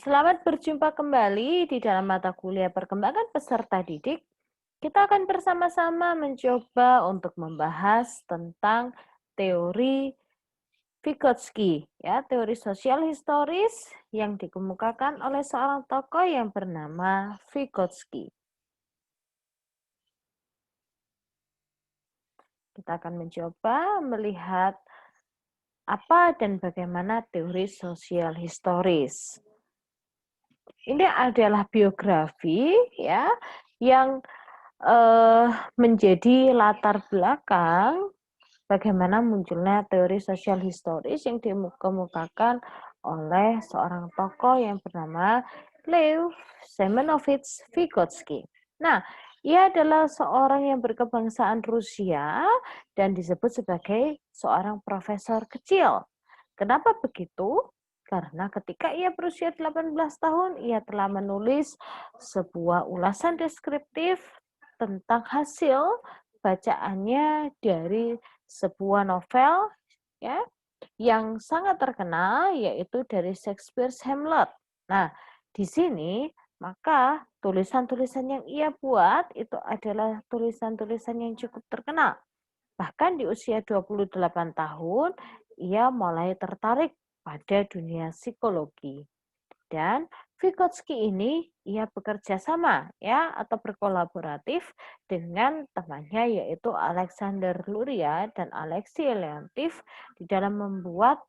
Selamat berjumpa kembali di dalam mata kuliah perkembangan peserta didik. Kita akan bersama-sama mencoba untuk membahas tentang teori Vygotsky, ya, teori sosial historis yang dikemukakan oleh seorang tokoh yang bernama Vygotsky. Kita akan mencoba melihat apa dan bagaimana teori sosial historis. Ini adalah biografi, ya, yang menjadi latar belakang bagaimana munculnya teori sosial historis yang dikemukakan oleh seorang tokoh yang bernama Lev Semenovich Vygotsky. Nah, ia adalah seorang yang berkebangsaan Rusia dan disebut sebagai seorang profesor kecil. Kenapa begitu? Karena ketika ia berusia 18 tahun, ia telah menulis sebuah ulasan deskriptif tentang hasil bacaannya dari sebuah novel, ya, yang sangat terkenal, yaitu dari Shakespeare's Hamlet. Nah, di sini maka tulisan-tulisan yang ia buat itu adalah tulisan-tulisan yang cukup terkenal. Bahkan di usia 28 tahun, ia mulai tertarik pada dunia psikologi. Dan Vygotsky ini ia bekerja sama, ya, atau berkolaboratif dengan temannya yaitu Alexander Luria dan Alexei Leontief di dalam membuat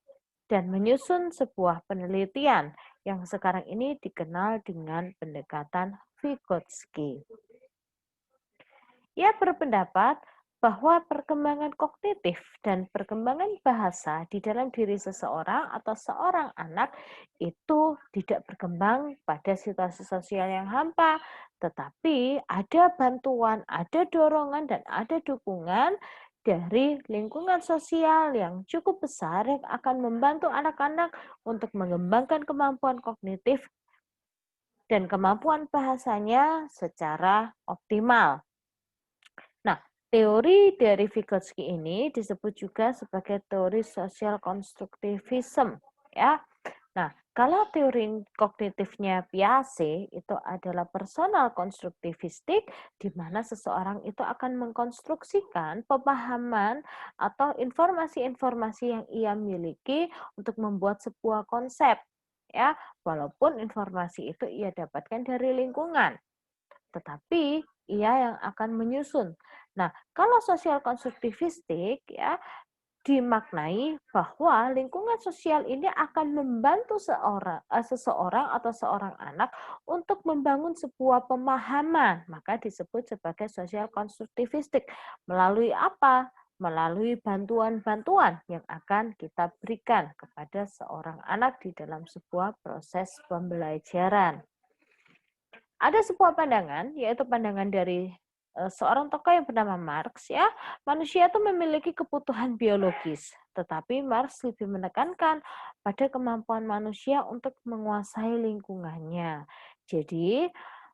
dan menyusun sebuah penelitian yang sekarang ini dikenal dengan pendekatan Vygotsky. Ia berpendapat bahwa perkembangan kognitif dan perkembangan bahasa di dalam diri seseorang atau seorang anak itu tidak berkembang pada situasi sosial yang hampa, tetapi ada bantuan, ada dorongan, dan ada dukungan dari lingkungan sosial yang cukup besar yang akan membantu anak-anak untuk mengembangkan kemampuan kognitif dan kemampuan bahasanya secara optimal. Nah, teori dari Vygotsky ini disebut juga sebagai teori sosial konstruktivisme, ya. Nah, kalau teori kognitifnya Piaget itu adalah personal konstruktivistik, di mana seseorang itu akan mengkonstruksikan pemahaman atau informasi-informasi yang ia miliki untuk membuat sebuah konsep, ya, walaupun informasi itu ia dapatkan dari lingkungan, tetapi ia yang akan menyusun. Nah, kalau sosial konstruktivistik, ya, dimaknai bahwa lingkungan sosial ini akan membantu seseorang atau seorang anak untuk membangun sebuah pemahaman, maka disebut sebagai sosial konstruktivistik. Melalui apa? Melalui bantuan-bantuan yang akan kita berikan kepada seorang anak di dalam sebuah proses pembelajaran. Ada sebuah pandangan, yaitu pandangan dari seorang tokoh yang bernama Marx, ya, manusia itu memiliki kebutuhan biologis, tetapi Marx lebih menekankan pada kemampuan manusia untuk menguasai lingkungannya. Jadi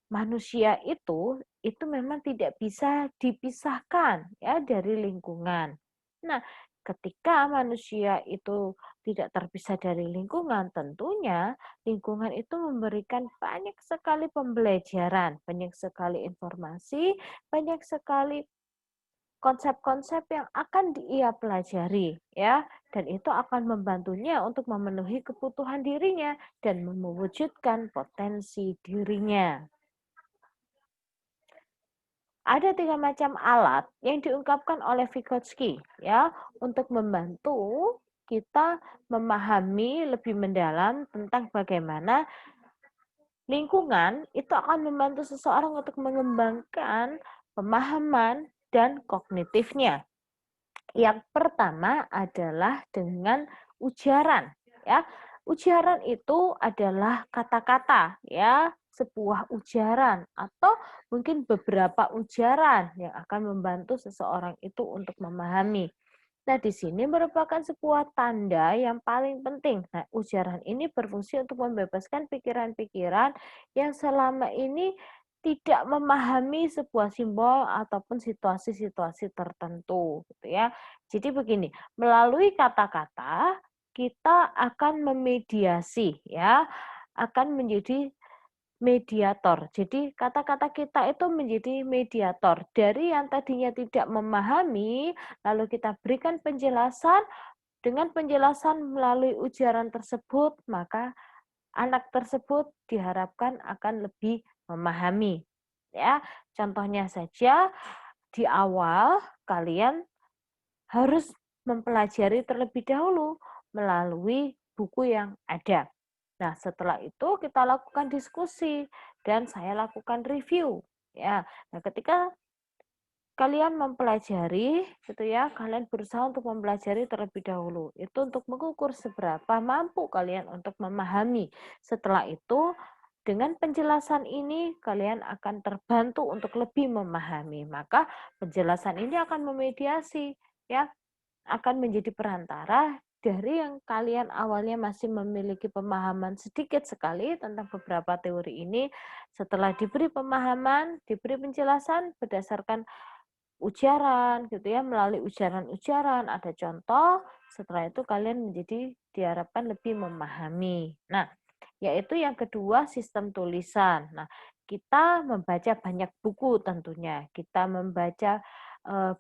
manusia itu memang tidak bisa dipisahkan, ya, dari lingkungan. Nah, ketika manusia itu tidak terpisah dari lingkungan, tentunya lingkungan itu memberikan banyak sekali pembelajaran, banyak sekali informasi, banyak sekali konsep-konsep yang akan ia pelajari, ya, dan itu akan membantunya untuk memenuhi kebutuhan dirinya dan mewujudkan potensi dirinya. Ada 3 macam alat yang diungkapkan oleh Vygotsky, ya, untuk membantu kita memahami lebih mendalam tentang bagaimana lingkungan itu akan membantu seseorang untuk mengembangkan pemahaman dan kognitifnya. Yang pertama adalah dengan ujaran, ya. Ujaran itu adalah kata-kata, ya, sebuah ujaran atau mungkin beberapa ujaran yang akan membantu seseorang itu untuk memahami. Nah, di sini merupakan sebuah tanda yang paling penting. Nah, ujaran ini berfungsi untuk membebaskan pikiran-pikiran yang selama ini tidak memahami sebuah simbol ataupun situasi-situasi tertentu, gitu ya. Jadi begini, melalui kata-kata kita akan memediasi, ya, akan menjadi mediator. Jadi kata-kata kita itu menjadi mediator. Dari yang tadinya tidak memahami, lalu kita berikan penjelasan, dengan penjelasan melalui ujaran tersebut, maka anak tersebut diharapkan akan lebih memahami. Ya, contohnya saja di awal kalian harus mempelajari terlebih dahulu melalui buku yang ada. Nah, setelah itu kita lakukan diskusi dan saya lakukan review. Ya, nah ketika kalian mempelajari, gitu ya, kalian berusaha untuk mempelajari terlebih dahulu. Itu untuk mengukur seberapa mampu kalian untuk memahami. Setelah itu, dengan penjelasan ini kalian akan terbantu untuk lebih memahami. Maka penjelasan ini akan memediasi, ya, akan menjadi perantara dari yang kalian awalnya masih memiliki pemahaman sedikit sekali tentang beberapa teori ini, setelah diberi pemahaman, diberi penjelasan berdasarkan ujaran gitu ya, melalui ujaran-ujaran, ada contoh, setelah itu kalian menjadi diharapkan lebih memahami. Nah, yaitu yang kedua sistem tulisan. Nah, kita membaca banyak buku tentunya, kita membaca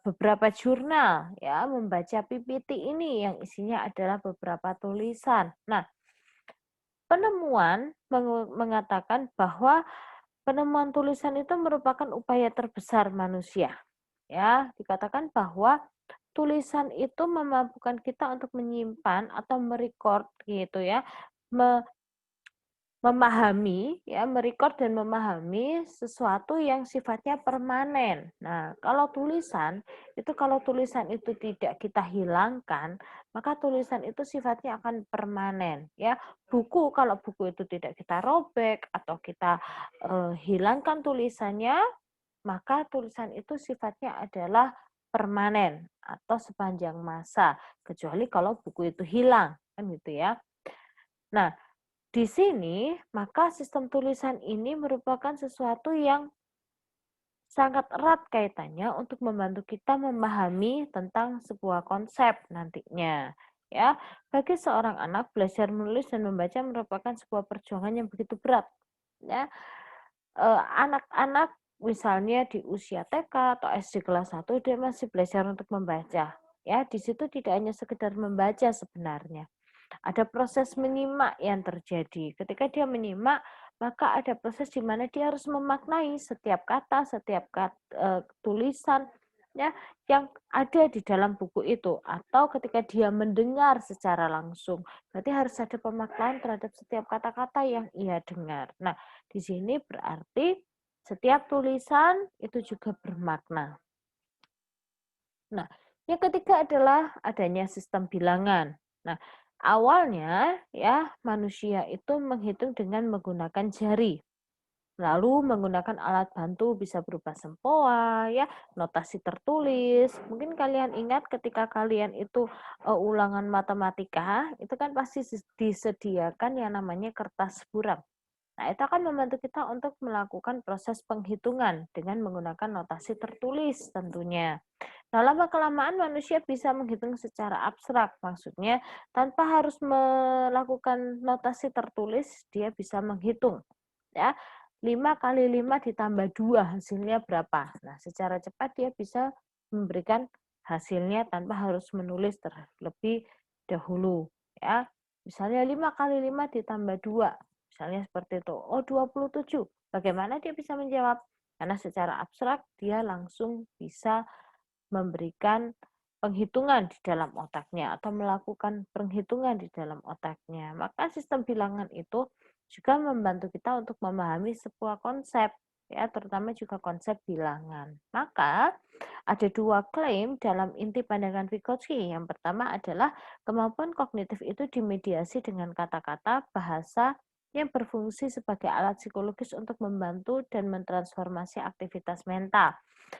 beberapa jurnal ya, membaca PPT ini yang isinya adalah beberapa tulisan. Nah, penemuan mengatakan bahwa penemuan tulisan itu merupakan upaya terbesar manusia. Ya, dikatakan bahwa tulisan itu memampukan kita untuk menyimpan atau merecord gitu ya, memahami ya, merecord dan memahami sesuatu yang sifatnya permanen. Nah, kalau tulisan itu tidak kita hilangkan, maka tulisan itu sifatnya akan permanen ya. Kalau buku itu tidak kita robek atau kita hilangkan tulisannya, maka tulisan itu sifatnya adalah permanen atau sepanjang masa, kecuali kalau buku itu hilang, kan gitu ya. Nah, di sini maka sistem tulisan ini merupakan sesuatu yang sangat erat kaitannya untuk membantu kita memahami tentang sebuah konsep nantinya. Ya, bagi seorang anak belajar menulis dan membaca merupakan sebuah perjuangan yang begitu berat. Ya, anak-anak misalnya di usia TK atau SD kelas 1 dia masih belajar untuk membaca. Ya, di situ tidak hanya sekedar membaca sebenarnya. Ada proses menyimak yang terjadi. Ketika dia menyimak, maka ada proses di mana dia harus memaknai setiap kata, setiap tulisan ya yang ada di dalam buku itu, atau ketika dia mendengar secara langsung. Berarti harus ada pemaknaan terhadap setiap kata-kata yang ia dengar. Nah, di sini berarti setiap tulisan itu juga bermakna. Nah, yang ketiga adalah adanya sistem bilangan. Nah, awalnya ya manusia itu menghitung dengan menggunakan jari. Lalu menggunakan alat bantu bisa berupa sempoa, ya, notasi tertulis. Mungkin kalian ingat ketika kalian itu ulangan matematika, itu kan pasti disediakan yang namanya kertas buram. Nah, itu akan membantu kita untuk melakukan proses penghitungan dengan menggunakan notasi tertulis tentunya. Nah, lama-kelamaan manusia bisa menghitung secara abstrak, maksudnya tanpa harus melakukan notasi tertulis, dia bisa menghitung. Ya, 5 kali 5 ditambah 2 hasilnya berapa. Nah, secara cepat dia bisa memberikan hasilnya tanpa harus menulis terlebih dahulu. Ya, misalnya 5 kali 5 ditambah 2, misalnya seperti itu. Oh, 27. Bagaimana dia bisa menjawab? Karena secara abstrak dia langsung bisa memberikan penghitungan di dalam otaknya atau melakukan penghitungan di dalam otaknya. Maka sistem bilangan itu juga membantu kita untuk memahami sebuah konsep, ya, terutama juga konsep bilangan. Maka ada dua klaim dalam inti pandangan Vygotsky. Yang pertama adalah kemampuan kognitif itu dimediasi dengan kata-kata, bahasa yang berfungsi sebagai alat psikologis untuk membantu dan mentransformasi aktivitas mental.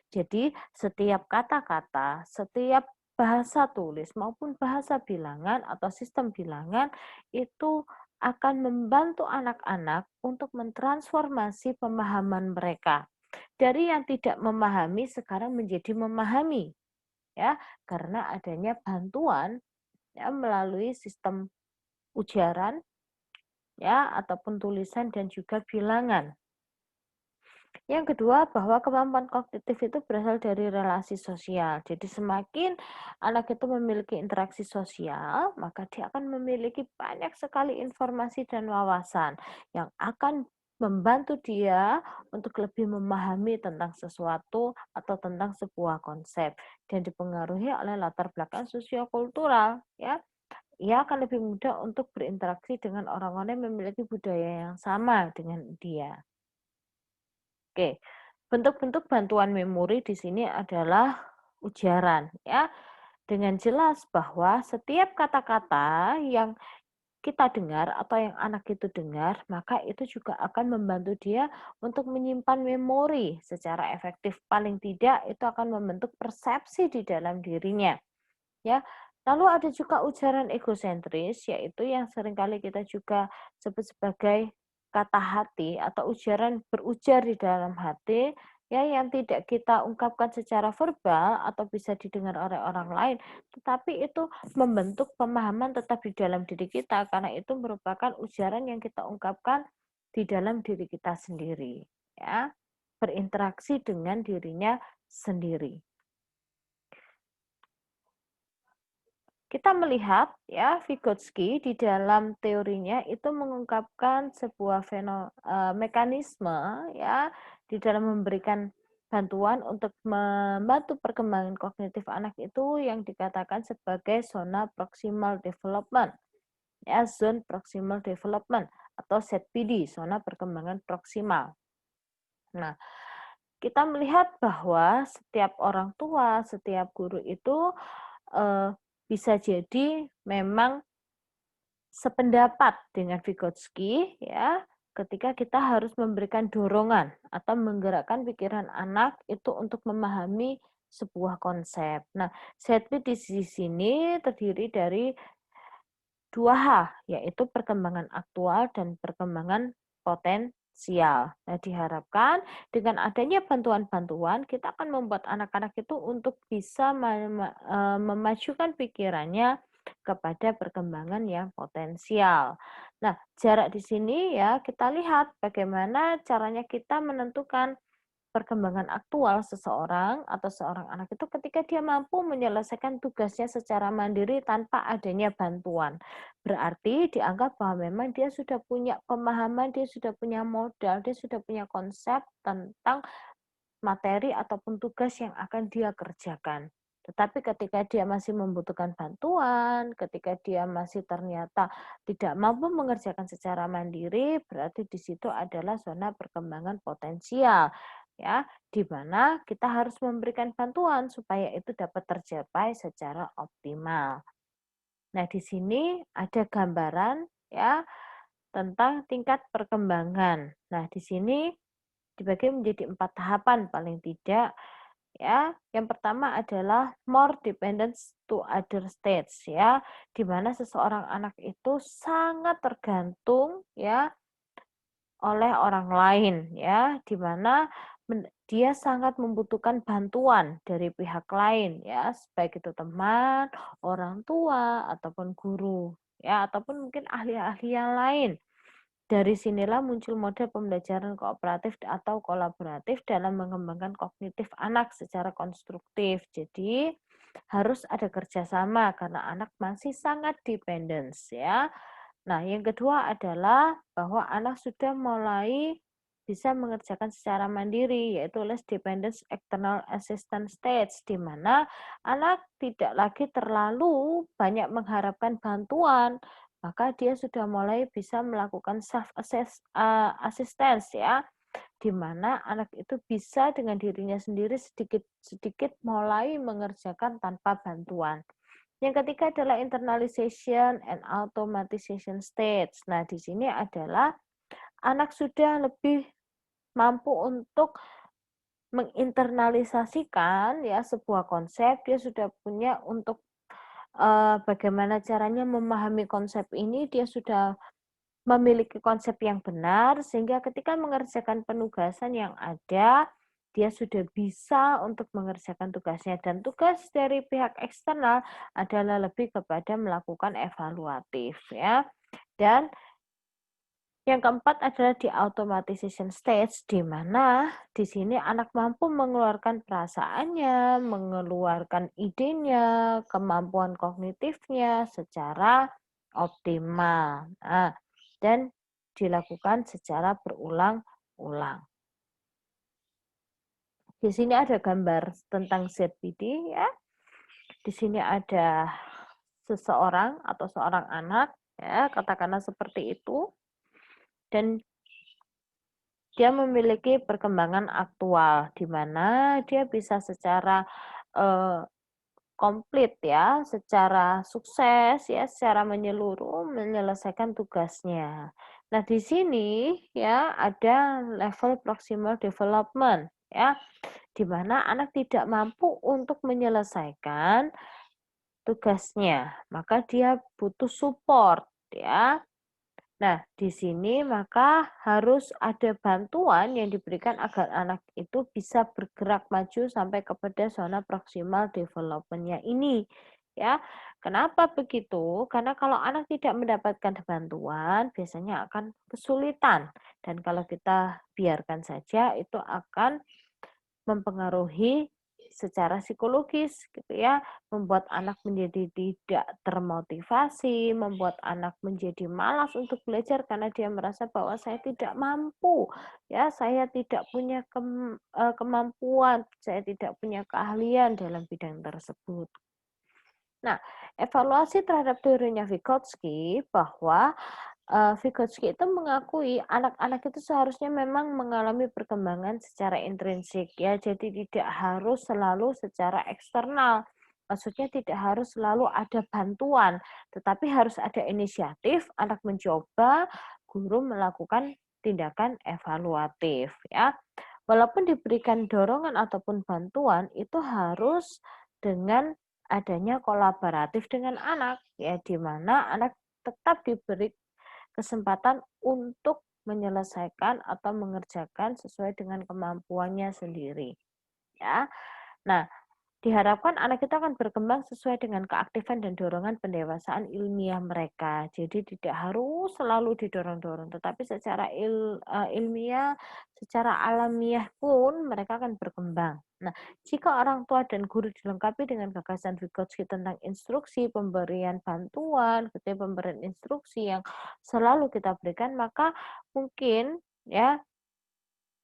Jadi, setiap kata-kata, setiap bahasa tulis maupun bahasa bilangan atau sistem bilangan itu akan membantu anak-anak untuk mentransformasi pemahaman mereka. Dari yang tidak memahami sekarang menjadi memahami, ya, karena adanya bantuan ya melalui sistem ujaran, ya, ataupun tulisan dan juga bilangan. Yang kedua, bahwa kemampuan kognitif itu berasal dari relasi sosial. Jadi semakin anak itu memiliki interaksi sosial, maka dia akan memiliki banyak sekali informasi dan wawasan yang akan membantu dia untuk lebih memahami tentang sesuatu atau tentang sebuah konsep dan dipengaruhi oleh latar belakang sosiokultural, ya. Ia akan lebih mudah untuk berinteraksi dengan orang-orang yang memiliki budaya yang sama dengan dia. Oke, bentuk-bentuk bantuan memori di sini adalah ujaran, ya. Dengan jelas bahwa setiap kata-kata yang kita dengar atau yang anak itu dengar, maka itu juga akan membantu dia untuk menyimpan memori secara efektif. Paling tidak itu akan membentuk persepsi di dalam dirinya, ya. Lalu ada juga ujaran egosentris, yaitu yang seringkali kita juga sebut sebagai kata hati atau ujaran berujar di dalam hati, ya, yang tidak kita ungkapkan secara verbal atau bisa didengar oleh orang lain, tetapi itu membentuk pemahaman tetap di dalam diri kita karena itu merupakan ujaran yang kita ungkapkan di dalam diri kita sendiri, ya, berinteraksi dengan dirinya sendiri. Kita melihat ya Vygotsky di dalam teorinya itu mengungkapkan sebuah mekanisme ya di dalam memberikan bantuan untuk membantu perkembangan kognitif anak itu yang dikatakan sebagai zona proximal development, ya, zone proximal development atau ZPD, zona perkembangan proksimal. Nah, kita melihat bahwa setiap orang tua, setiap guru itu bisa jadi memang sependapat dengan Vygotsky, ya, ketika kita harus memberikan dorongan atau menggerakkan pikiran anak itu untuk memahami sebuah konsep. Nah, setpi di sini terdiri dari dua hal, yaitu perkembangan aktual dan perkembangan potensial. Nah, diharapkan dengan adanya bantuan-bantuan, kita akan membuat anak-anak itu untuk bisa memajukan pikirannya kepada perkembangan yang potensial. Nah, jarak di sini ya kita lihat bagaimana caranya kita menentukan perkembangan aktual seseorang atau seorang anak itu ketika dia mampu menyelesaikan tugasnya secara mandiri tanpa adanya bantuan. Berarti dianggap bahwa memang dia sudah punya pemahaman, dia sudah punya modal, dia sudah punya konsep tentang materi ataupun tugas yang akan dia kerjakan. Tetapi ketika dia masih membutuhkan bantuan, ketika dia masih ternyata tidak mampu mengerjakan secara mandiri, berarti di situ adalah zona perkembangan potensial, ya, di mana kita harus memberikan bantuan supaya itu dapat tercapai secara optimal. Nah, di sini ada gambaran ya tentang tingkat perkembangan. Nah, di sini dibagi menjadi 4 tahapan paling tidak ya. Yang pertama adalah more dependence to other states ya, di mana seseorang anak itu sangat tergantung ya oleh orang lain ya, di mana dia sangat membutuhkan bantuan dari pihak lain ya, baik itu teman, orang tua ataupun guru ya, ataupun mungkin ahli-ahli yang lain. Dari sinilah muncul model pembelajaran kooperatif atau kolaboratif dalam mengembangkan kognitif anak secara konstruktif. Jadi harus ada kerjasama karena anak masih sangat dependence ya. Nah, yang kedua adalah bahwa anak sudah mulai bisa mengerjakan secara mandiri, yaitu less dependence external assistance stage, di mana anak tidak lagi terlalu banyak mengharapkan bantuan, maka dia sudah mulai bisa melakukan self assistance ya, di mana anak itu bisa dengan dirinya sendiri sedikit-sedikit mulai mengerjakan tanpa bantuan. Yang ketiga adalah internalization and automatization stage. Nah, di sini adalah anak sudah lebih mampu untuk menginternalisasikan ya sebuah konsep, dia sudah punya untuk bagaimana caranya memahami konsep ini, dia sudah memiliki konsep yang benar sehingga ketika mengerjakan penugasan yang ada, dia sudah bisa untuk mengerjakan tugasnya dan tugas dari pihak eksternal adalah lebih kepada melakukan evaluatif ya. Dan Yang keempat adalah di automatization stage, di mana di sini anak mampu mengeluarkan perasaannya, mengeluarkan idenya, kemampuan kognitifnya secara optimal. Nah, dan dilakukan secara berulang-ulang. Di sini ada gambar tentang ZPD ya. Di sini ada seseorang atau seorang anak ya, katakanlah seperti itu. Dan dia memiliki perkembangan aktual di mana dia bisa secara eh, komplit ya, secara sukses ya, secara menyeluruh menyelesaikan tugasnya. Nah, di sini ya ada level proximal development ya, di mana anak tidak mampu untuk menyelesaikan tugasnya, maka dia butuh support ya. Nah, di sini maka harus ada bantuan yang diberikan agar anak itu bisa bergerak maju sampai kepada zona proximal development-nya ini. Ya, kenapa begitu? Karena kalau anak tidak mendapatkan bantuan, biasanya akan kesulitan. Dan kalau kita biarkan saja, itu akan mempengaruhi secara psikologis gitu ya, membuat anak menjadi tidak termotivasi, membuat anak menjadi malas untuk belajar karena dia merasa bahwa saya tidak mampu, ya, saya tidak punya kemampuan, saya tidak punya keahlian dalam bidang tersebut. Nah, evaluasi terhadap teorinya Vygotsky bahwa Vygotsky itu mengakui anak-anak itu seharusnya memang mengalami perkembangan secara intrinsik ya, jadi tidak harus selalu secara eksternal. Maksudnya tidak harus selalu ada bantuan, tetapi harus ada inisiatif, anak mencoba, guru melakukan tindakan evaluatif ya. Walaupun diberikan dorongan ataupun bantuan itu harus dengan adanya kolaboratif dengan anak ya, di mana anak tetap diberi kesempatan untuk menyelesaikan atau mengerjakan sesuai dengan kemampuannya sendiri ya. Nah, diharapkan anak kita akan berkembang sesuai dengan keaktifan dan dorongan pendewasaan ilmiah mereka. Jadi tidak harus selalu didorong-dorong, tetapi secara ilmiah, secara alamiah pun mereka akan berkembang. Nah, jika orang tua dan guru dilengkapi dengan gagasan Vygotsky tentang instruksi, pemberian bantuan, gitu ya, pemberian instruksi yang selalu kita berikan, maka mungkin ya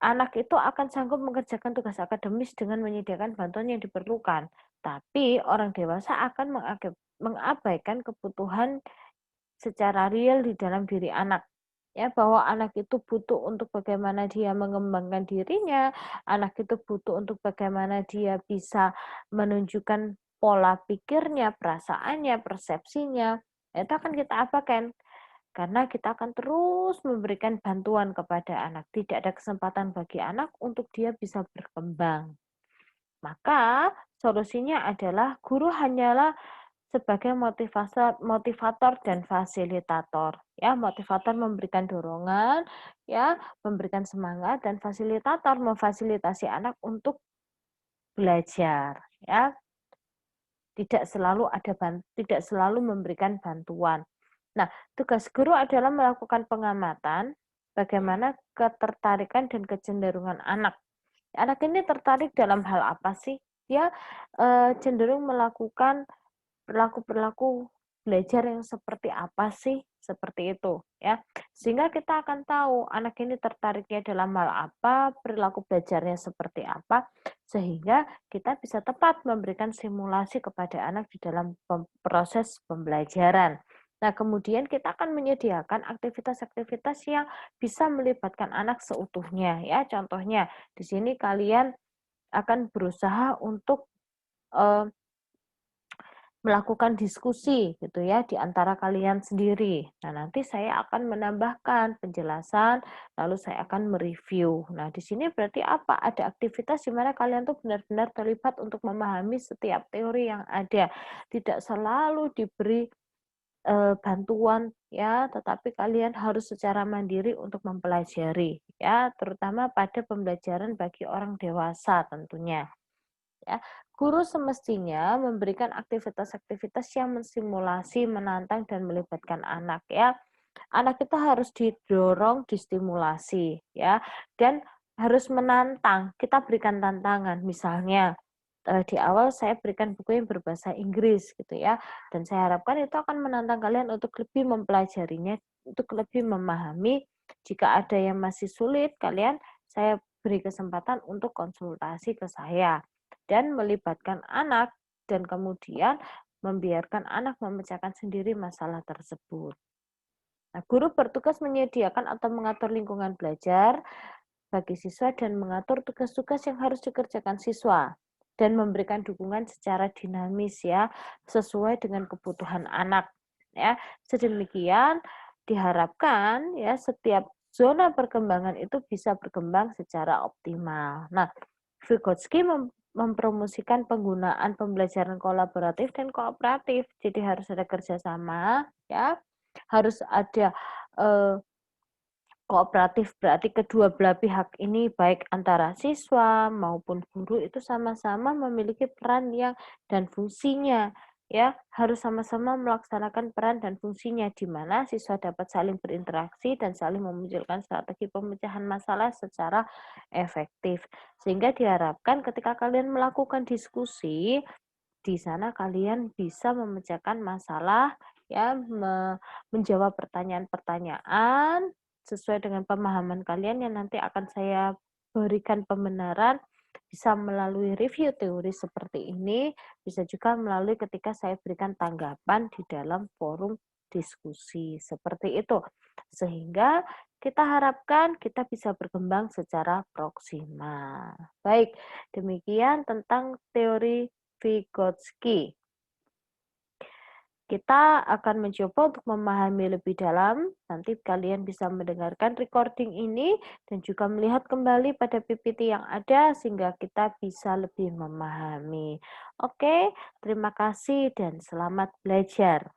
anak itu akan sanggup mengerjakan tugas akademis dengan menyediakan bantuan yang diperlukan. Tapi orang dewasa akan mengabaikan kebutuhan secara real di dalam diri anak. Ya, bahwa anak itu butuh untuk bagaimana dia mengembangkan dirinya, anak itu butuh untuk bagaimana dia bisa menunjukkan pola pikirnya, perasaannya, persepsinya. Itu akan kita abaikan karena kita akan terus memberikan bantuan kepada anak. Tidak ada kesempatan bagi anak untuk dia bisa berkembang. Maka solusinya adalah guru hanyalah sebagai motivator dan fasilitator. Ya, motivator memberikan dorongan, ya, memberikan semangat, dan fasilitator memfasilitasi anak untuk belajar. Ya, tidak selalu memberikan bantuan. Nah, tugas guru adalah melakukan pengamatan bagaimana ketertarikan dan kecenderungan anak. Anak ini tertarik dalam hal apa sih? Dia cenderung melakukan perilaku-perilaku belajar yang seperti apa sih? Seperti itu, ya. Sehingga kita akan tahu anak ini tertariknya dalam hal apa, perilaku belajarnya seperti apa, sehingga kita bisa tepat memberikan simulasi kepada anak di dalam proses pembelajaran. Nah, kemudian kita akan menyediakan aktivitas-aktivitas yang bisa melibatkan anak seutuhnya, ya. Contohnya, di sini kalian akan berusaha untuk eh, melakukan diskusi gitu ya di antara kalian sendiri. Nah, nanti saya akan menambahkan penjelasan, lalu saya akan mereview. Nah, di sini berarti apa? Ada aktivitas di mana kalian tuh benar-benar terlibat untuk memahami setiap teori yang ada. Tidak selalu diberi bantuan ya, tetapi kalian harus secara mandiri untuk mempelajari ya, terutama pada pembelajaran bagi orang dewasa tentunya. Ya, guru semestinya memberikan aktivitas-aktivitas yang mensimulasi, menantang dan melibatkan anak ya. Anak itu harus didorong, distimulasi ya, dan harus menantang. Kita berikan tantangan, misalnya di awal saya berikan buku yang berbahasa Inggris gitu ya, dan saya harapkan itu akan menantang kalian untuk lebih mempelajarinya, untuk lebih memahami. Jika ada yang masih sulit, saya beri kesempatan untuk konsultasi ke saya dan melibatkan anak dan kemudian membiarkan anak memecahkan sendiri masalah tersebut. Nah, guru bertugas menyediakan atau mengatur lingkungan belajar bagi siswa dan mengatur tugas-tugas yang harus dikerjakan siswa dan memberikan dukungan secara dinamis ya, sesuai dengan kebutuhan anak ya. Sedemikian diharapkan ya setiap zona perkembangan itu bisa berkembang secara optimal. Nah, Vygotsky mempromosikan penggunaan pembelajaran kolaboratif dan kooperatif. Jadi harus ada kerjasama ya, harus ada eh, kooperatif, berarti kedua belah pihak ini baik antara siswa maupun guru itu sama-sama memiliki peran yang dan fungsinya ya, harus sama-sama melaksanakan peran dan fungsinya di mana siswa dapat saling berinteraksi dan saling memunculkan strategi pemecahan masalah secara efektif. Sehingga diharapkan ketika kalian melakukan diskusi, di sana kalian bisa memecahkan masalah ya, menjawab pertanyaan-pertanyaan sesuai dengan pemahaman kalian yang nanti akan saya berikan pembenaran, bisa melalui review teori seperti ini, bisa juga melalui ketika saya berikan tanggapan di dalam forum diskusi seperti itu. Sehingga kita harapkan kita bisa berkembang secara proksimal. Baik, demikian tentang teori Vygotsky. Kita akan mencoba untuk memahami lebih dalam. Nanti kalian bisa mendengarkan recording ini dan juga melihat kembali pada PPT yang ada sehingga kita bisa lebih memahami. Oke, terima kasih dan selamat belajar.